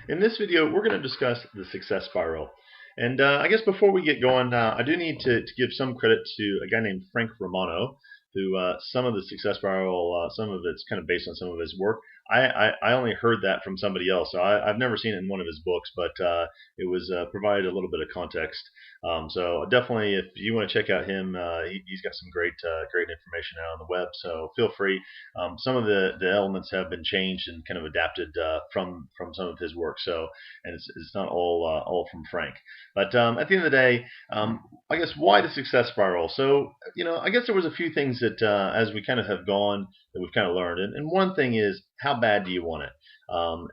In this video, we're going to discuss the success spiral. And I guess before we get going, I do need to give some credit to a guy named Frank Romano, who some of the success spiral, some of it's kind of based on some of his work. I only heard that from somebody else, so I've never seen it in one of his books, but it was provided a little bit of context. So definitely, if you want to check out him, he's got some great information out on the web. So feel free. Some of the elements have been changed and kind of adapted from some of his work. So and it's not all from Frank. But at the end of the day, I guess why the success spiral? So I guess there was a few things that as we kind of have gone that we've kind of learned, and one thing is how bad do you want it?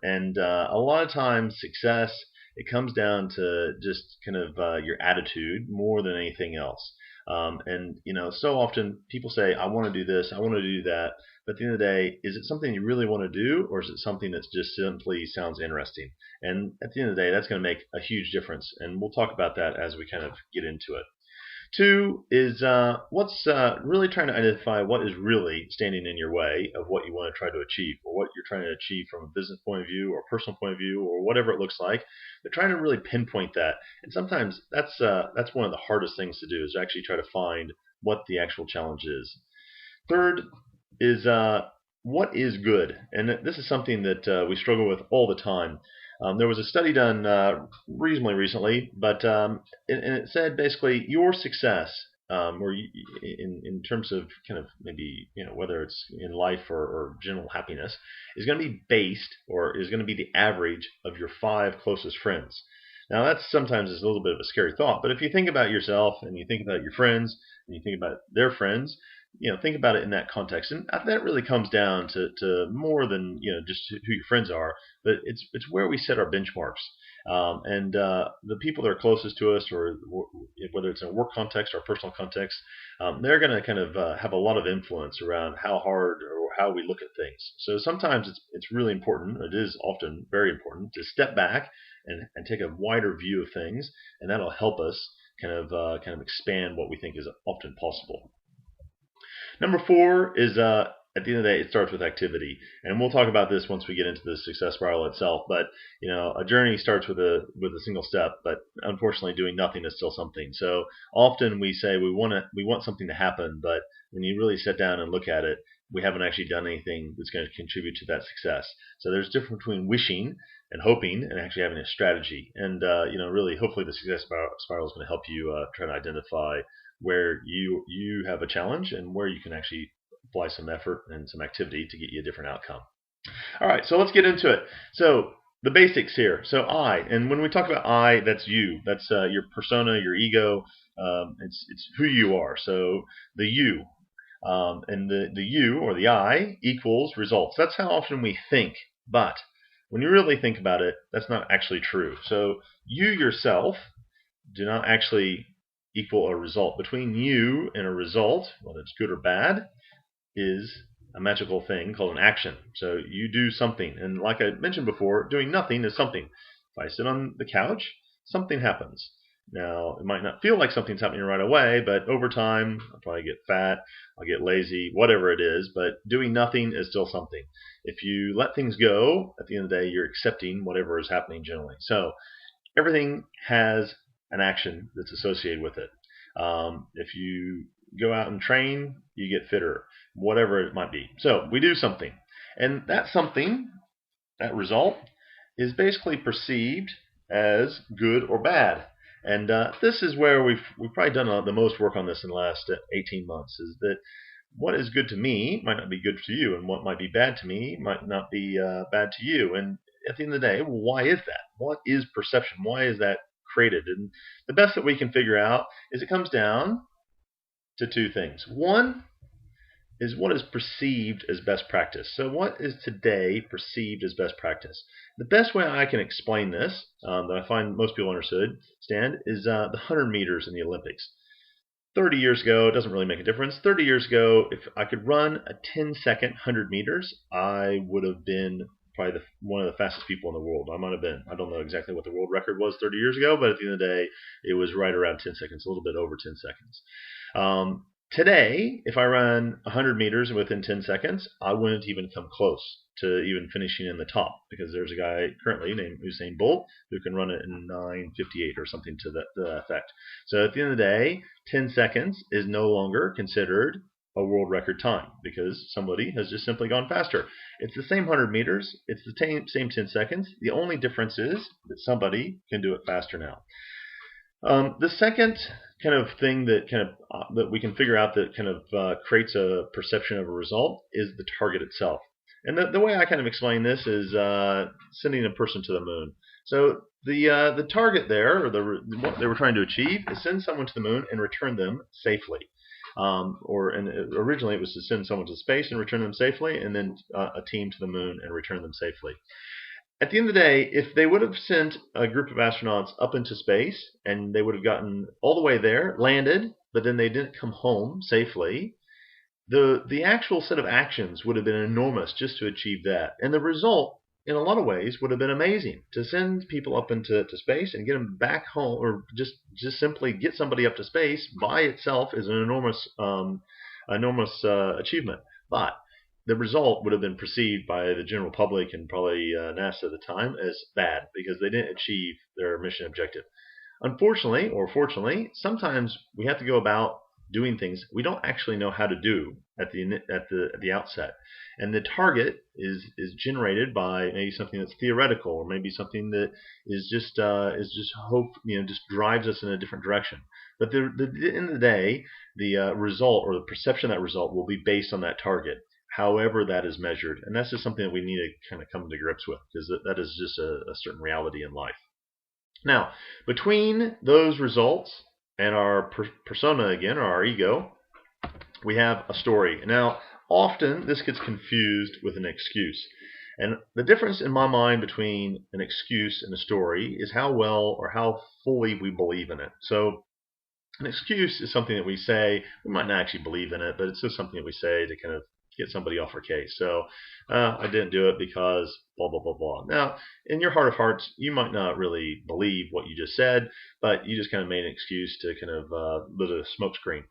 And a lot of times success, it comes down to just kind of your attitude more than anything else. And so often people say, I want to do this, I want to do that. But at the end of the day, is it something you really want to do, or is it something that just simply sounds interesting? And at the end of the day, that's going to make a huge difference. And we'll talk about that as we kind of get into it. Two is what's really trying to identify what is really standing in your way of what you want to try to achieve, or what you're trying to achieve from a business point of view or a personal point of view or whatever it looks like. They're trying to really pinpoint that, and sometimes that's one of the hardest things to do, is to actually try to find what the actual challenge is. Third is what is good, and this is something that we struggle with all the time. There was a study done reasonably recently, but and it said basically your success, or in terms of kind of maybe whether it's in life or general happiness, is going to be based, or is going to be the average of your 5 closest friends. Now that's sometimes is a little bit of a scary thought, but if you think about yourself and you think about your friends and you think about their friends, think about it in that context, and that really comes down to more than just who your friends are, but it's where we set our benchmarks, and the people that are closest to us, or whether it's in a work context or a personal context, they're going to kind of have a lot of influence around how hard or how we look at things. So sometimes it's really important. It is often very important to step back and take a wider view of things, and that'll help us kind of expand what we think is often possible. Number 4 is at the end of the day, it starts with activity, and we'll talk about this once we get into the success spiral itself. But a journey starts with a single step, but unfortunately, doing nothing is still something. So often we say we want something to happen, but when you really sit down and look at it, we haven't actually done anything that's going to contribute to that success. So there's a difference between wishing and hoping and actually having a strategy. And really, hopefully, the success spiral is going to help you try to identify where you have a challenge and where you can actually apply some effort and some activity to get you a different outcome. All right, so let's get into it. So the basics here. So and when we talk about I, that's you. That's your persona, your ego. It's who you are. So the you, and the you, or the I, equals results. That's how often we think. But when you really think about it, that's not actually true. So you yourself do not actually equal a result. Between you and a result, whether it's good or bad, is a magical thing called an action. So you do something, and like I mentioned before, doing nothing is something. If I sit on the couch, something happens. Now, it might not feel like something's happening right away, but over time, I'll probably get fat, I'll get lazy, whatever it is, but doing nothing is still something. If you let things go, at the end of the day, you're accepting whatever is happening generally. So everything has an action that's associated with it. If you go out and train, you get fitter, whatever it might be. So we do something, and that something, that result, is basically perceived as good or bad. And this is where we've probably done the most work on this in the last 18 months, is that what is good to me might not be good to you, and what might be bad to me might not be bad to you. And at the end of the day, why is that? What is perception? Why is that created? And the best that we can figure out is it comes down to 2 things. One is what is perceived as best practice. So what is today perceived as best practice? The best way I can explain this, that I find most people understand, is the 100 meters in the Olympics. 30 years ago, it doesn't really make a difference. 30 years ago, if I could run a 10-second 100 meters, I would have been probably one of the fastest people in the world. I might have been. I don't know exactly what the world record was 30 years ago, but at the end of the day, it was right around 10 seconds, a little bit over 10 seconds. Today, if I run 100 meters within 10 seconds, I wouldn't even come close. to even finishing in the top, because there's a guy currently named Usain Bolt who can run it in 9:58 or something to that effect. So at the end of the day, 10 seconds is no longer considered a world record time because somebody has just simply gone faster. It's the same 100 meters. It's the same 10 seconds. The only difference is that somebody can do it faster now. The second kind of thing that that we can figure out that kind of creates a perception of a result is the target itself. And the way I kind of explain this is sending a person to the moon. So the target there, or what they were trying to achieve, is send someone to the moon and return them safely. Originally it was to send someone to space and return them safely, and then a team to the moon and return them safely. At the end of the day, if they would have sent a group of astronauts up into space and they would have gotten all the way there, landed, but then they didn't come home safely, the actual set of actions would have been enormous just to achieve that. And the result, in a lot of ways, would have been amazing. To send people up into space and get them back home, or just simply get somebody up to space by itself is an enormous achievement. But the result would have been perceived by the general public and probably NASA at the time as bad because they didn't achieve their mission objective. Unfortunately, or fortunately, sometimes we have to go about doing things we don't actually know how to do at the outset, and the target is generated by maybe something that's theoretical, or maybe something that is just hope, just drives us in a different direction. But at the end of the day, the result or the perception of that result will be based on that target, however that is measured. And that's just something that we need to kind of come to grips with, because that is just a certain reality in life. Now, between those results and our persona again, or our ego, we have a story. Now, often this gets confused with an excuse. And the difference in my mind between an excuse and a story is how well or how fully we believe in it. So an excuse is something that we say, we might not actually believe in it, but it's just something that we say to kind of get somebody off our case. So I didn't do it because blah, blah, blah, blah. Now, in your heart of hearts, you might not really believe what you just said, but you just kind of made an excuse to kind of lit a smoke screen.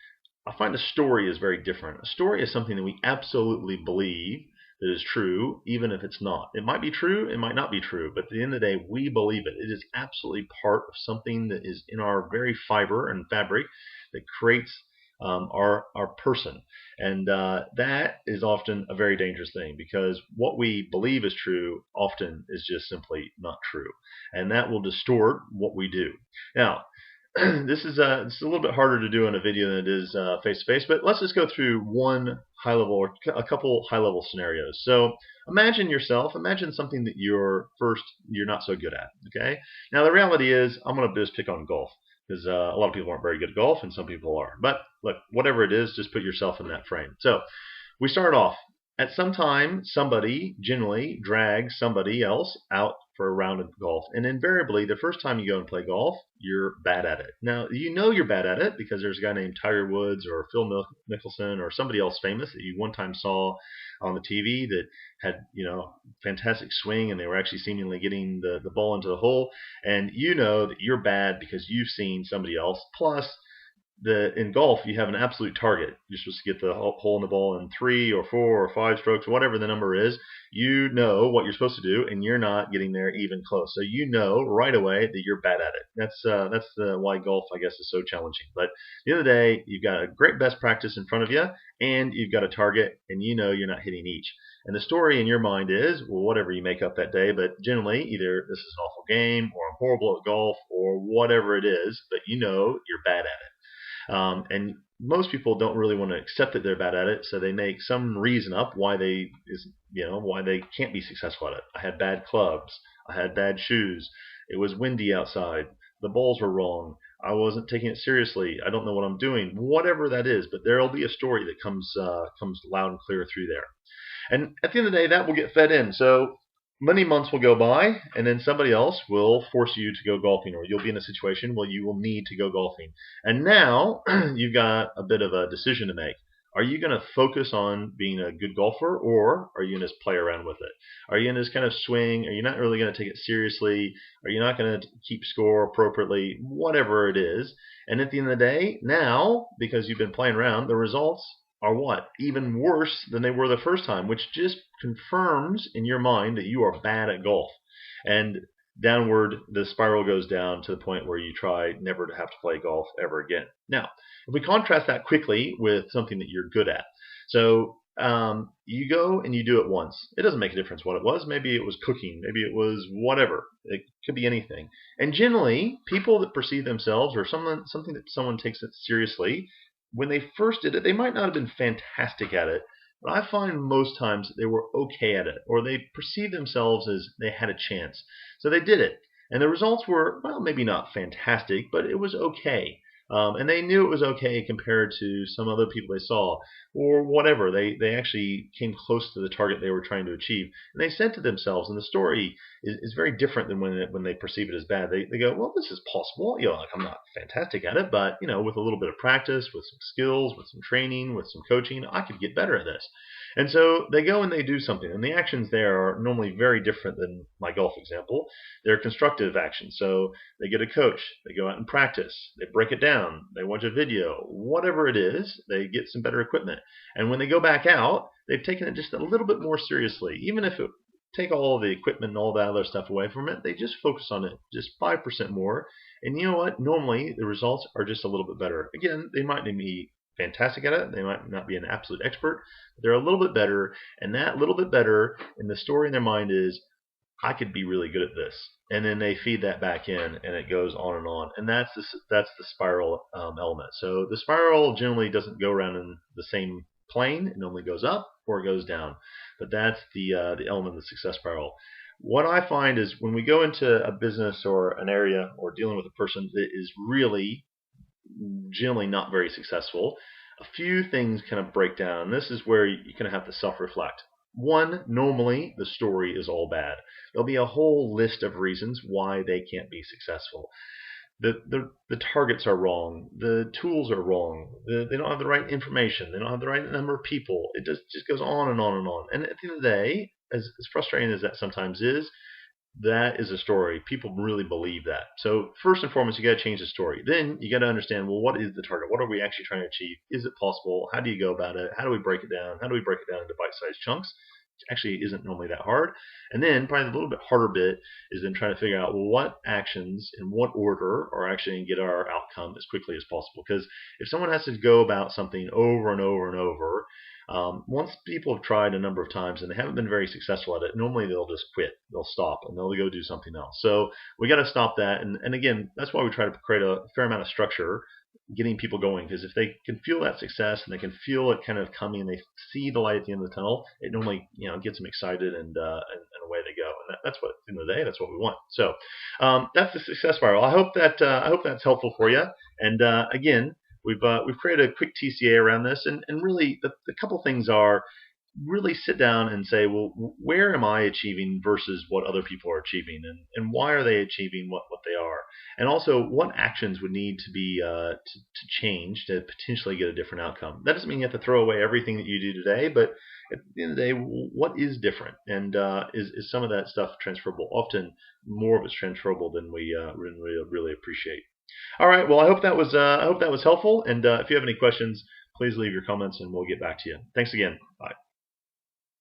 I find a story is very different. A story is something that we absolutely believe that is true, even if it's not. It might be true, it might not be true, but at the end of the day, we believe it. It is absolutely part of something that is in our very fiber and fabric that creates our person. And that is often a very dangerous thing, because what we believe is true often is just simply not true. And that will distort what we do. Now, it's a little bit harder to do in a video than it is face-to-face, but let's just go through one high level or a couple high level scenarios. So imagine something that you're not so good at. Okay. Now the reality is, I'm going to just pick on golf, because a lot of people aren't very good at golf and some people are. But look, whatever it is, just put yourself in that frame. So we start off. At some time, somebody generally drags somebody else out for a round of golf. And invariably, the first time you go and play golf, you're bad at it. Now, you know you're bad at it because there's a guy named Tiger Woods or Phil Mickelson or somebody else famous that you one time saw on the TV that had, fantastic swing, and they were actually seemingly getting the ball into the hole. And you know that you're bad because you've seen somebody else. Plus, in golf, you have an absolute target. You're supposed to get the hole in the ball in 3 or 4 or 5 strokes, whatever the number is. You know what you're supposed to do, and you're not getting there even close. So you know right away that you're bad at it. That's why golf, I guess, is so challenging. But at the end of the day, you've got a great best practice in front of you, and you've got a target, and you know you're not hitting each. And the story in your mind is, well, whatever you make up that day, but generally either this is an awful game, or I'm horrible at golf, or whatever it is, but you know you're bad at it. And most people don't really want to accept that they're bad at it, so they make some reason up why they can't be successful at it. I had bad clubs. I had bad shoes. It was windy outside. The balls were wrong. I wasn't taking it seriously. I don't know what I'm doing. Whatever that is, but there'll be a story that comes loud and clear through there. And at the end of the day, that will get fed in. So many months will go by, and then somebody else will force you to go golfing, or you'll be in a situation where you will need to go golfing. And now you've got a bit of a decision to make. Are you going to focus on being a good golfer, or are you going to just play around with it? Are you going to just kind of swing? Are you not really going to take it seriously? Are you not going to keep score appropriately? Whatever it is. And at the end of the day, now, because you've been playing around, the results are what? Even worse than they were the first time, which just confirms in your mind that you are bad at golf. And downward, the spiral goes down to the point where you try never to have to play golf ever again. Now, if we contrast that quickly with something that you're good at. So you go and you do it once. It doesn't make a difference what it was. Maybe it was cooking. Maybe it was whatever. It could be anything. And generally, people that perceive themselves or something that someone takes it seriously, when they first did it, they might not have been fantastic at it, but I find most times they were okay at it, or they perceived themselves as they had a chance. So they did it. And the results were, well, maybe not fantastic, but it was okay. And they knew it was okay compared to some other people they saw, or whatever. They actually came close to the target they were trying to achieve. And they said to themselves, and the story is very different than when they perceive it as bad. They go, well, this is possible. Like I'm not fantastic at it, but with a little bit of practice, with some skills, with some training, with some coaching, I could get better at this. And so they go and they do something, and the actions there are normally very different than my golf example. They're constructive actions. So they get a coach, they go out and practice, they break it down, they watch a video, whatever it is, they get some better equipment. And when they go back out, they've taken it just a little bit more seriously. Even if it take all the equipment and all that other stuff away from it, they just focus on it just 5% more. And you know what? Normally the results are just a little bit better. Again, they might not be fantastic at it. They might not be an absolute expert, but they're a little bit better. And that little bit better in the story in their mind is, I could be really good at this. And then they feed that back in, and it goes on and on. And that's the spiral element. So the spiral generally doesn't go around in the same plane. It normally goes up or it goes down. But that's the element of the success spiral. What I find is when we go into a business or an area or dealing with a person that is really generally not very successful, a few things kind of break down. This is where you're going to have to self-reflect. One, normally the story is all bad. There'll be a whole list of reasons why they can't be successful. The targets are wrong. The tools are wrong. They don't have the right information. They don't have the right number of people. It just goes on and on and on. And at the end of the day, as frustrating as that sometimes is, that is a story. People really believe that. So first and foremost, you got to change the story. Then you got to understand, well, what is the target? What are we actually trying to achieve? Is it possible? How do you go about it? How do we break it down? How do we break it down into bite-sized chunks? Which actually isn't normally that hard. And then probably the little bit harder bit is then trying to figure out, well, what actions in what order are actually going to get our outcome as quickly as possible. Because if someone has to go about something over and over and over, once people have tried a number of times and they haven't been very successful at it, normally they'll just quit. They'll stop and they'll go do something else. So we got to stop that. And again, that's why we try to create a fair amount of structure, getting people going. Because if they can feel that success and they can feel it kind of coming, and they see the light at the end of the tunnel, it normally gets them excited and away they go. And that's what, at the end of the day, that's what we want. So that's the success spiral. I hope that's helpful for you. And again, we've created a quick TCA around this, and really the couple things are really sit down and say, well, where am I achieving versus what other people are achieving, and why are they achieving what they are, and also what actions would need to be to change to potentially get a different outcome. That doesn't mean you have to throw away everything that you do today, but at the end of the day, what is different, and is some of that stuff transferable? Often more of it's transferable than we really appreciate. All right. Well, I hope that was helpful. And if you have any questions, please leave your comments and we'll get back to you. Thanks again. Bye.